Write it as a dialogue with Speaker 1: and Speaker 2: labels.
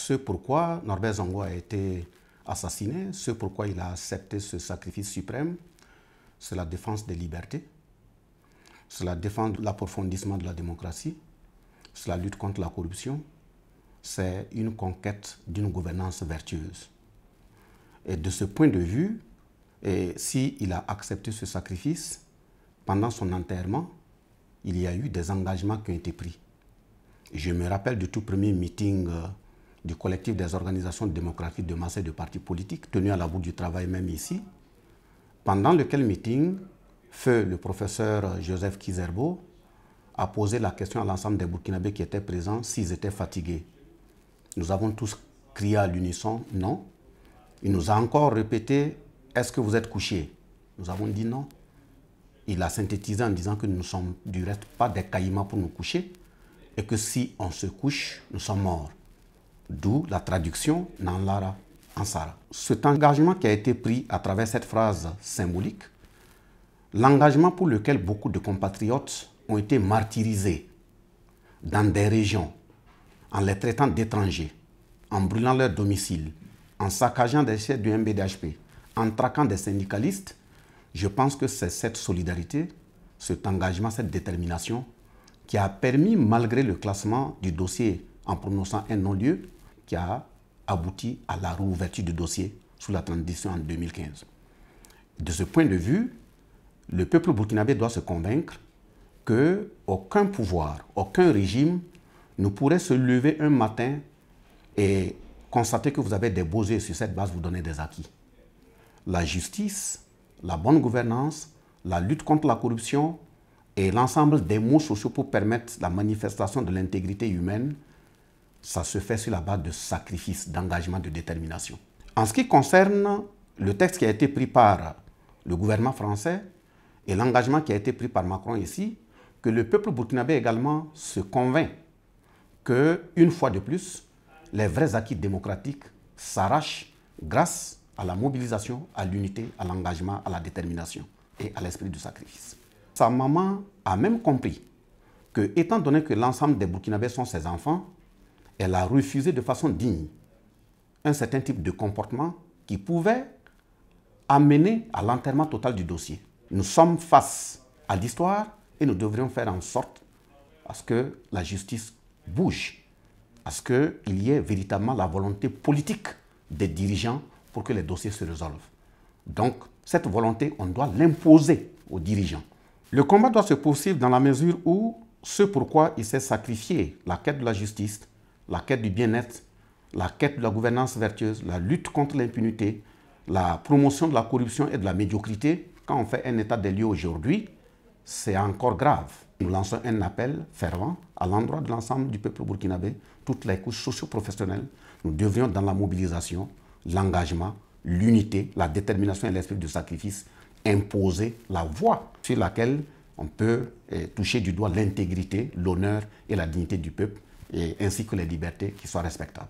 Speaker 1: ce pourquoi Norbert Zongo a été assassiné, ce pourquoi il a accepté ce sacrifice suprême, c'est la défense des libertés, c'est la défense de l'approfondissement de la démocratie, c'est la lutte contre la corruption, c'est une conquête d'une gouvernance vertueuse. Et de ce point de vue, s'il a accepté ce sacrifice, pendant son enterrement, il y a eu des engagements qui ont été pris. Je me rappelle du tout premier meeting du collectif des organisations démocratiques de masse et de partis politiques, tenu à la Bourse du Travail même ici, pendant lequel meeting, feu le professeur Joseph Kizerbo a posé la question à l'ensemble des Burkinabés qui étaient présents s'ils étaient fatigués. Nous avons tous crié à l'unisson « non ». Il nous a encore répété « est-ce que vous êtes couchés ?» Nous avons dit non. Il a synthétisé en disant que nous ne sommes du reste pas des caïmans pour nous coucher et que si on se couche, nous sommes morts. D'où la traduction « Nanlara Ansara ». Cet engagement qui a été pris à travers cette phrase symbolique, l'engagement pour lequel beaucoup de compatriotes ont été martyrisés dans des régions, en les traitant d'étrangers, en brûlant leur domicile, en saccageant des sièges du MBDHP, en traquant des syndicalistes, je pense que c'est cette solidarité, cet engagement, cette détermination qui a permis, malgré le classement du dossier en prononçant un non-lieu, qui a abouti à la réouverture du dossier sous la transition en 2015. De ce point de vue, le peuple burkinabé doit se convaincre qu'aucun pouvoir, aucun régime ne pourrait se lever un matin et constater que vous avez des beaux yeux sur cette base, vous donner des acquis. La justice, la bonne gouvernance, la lutte contre la corruption et l'ensemble des mots sociaux pour permettre la manifestation de l'intégrité humaine, ça se fait sur la base de sacrifices, d'engagement, de détermination. En ce qui concerne le texte qui a été pris par le gouvernement français et l'engagement qui a été pris par Macron ici, que le peuple burkinabé également se convainc qu'une fois de plus, les vrais acquis démocratiques s'arrachent grâce à la mobilisation, à l'unité, à l'engagement, à la détermination et à l'esprit du sacrifice. Sa maman a même compris que, étant donné que l'ensemble des Burkinabés sont ses enfants, elle a refusé de façon digne un certain type de comportement qui pouvait amener à l'enterrement total du dossier. Nous sommes face à l'histoire et nous devrions faire en sorte à ce que la justice bouge, à ce qu'il y ait véritablement la volonté politique des dirigeants pour que les dossiers se résolvent. Donc, cette volonté, on doit l'imposer aux dirigeants. Le combat doit se poursuivre dans la mesure où ce pourquoi il s'est sacrifié, la quête de la justice, la quête du bien-être, la quête de la gouvernance vertueuse, la lutte contre l'impunité, la promotion de la corruption et de la médiocrité, quand on fait un état des lieux aujourd'hui, c'est encore grave. Nous lançons un appel fervent à l'endroit de l'ensemble du peuple burkinabé, toutes les couches socio-professionnelles. Nous devrions, dans la mobilisation, l'engagement, l'unité, la détermination et l'esprit de sacrifice, imposer la voie sur laquelle on peut toucher du doigt l'intégrité, l'honneur et la dignité du peuple, ainsi que les libertés qui soient respectables.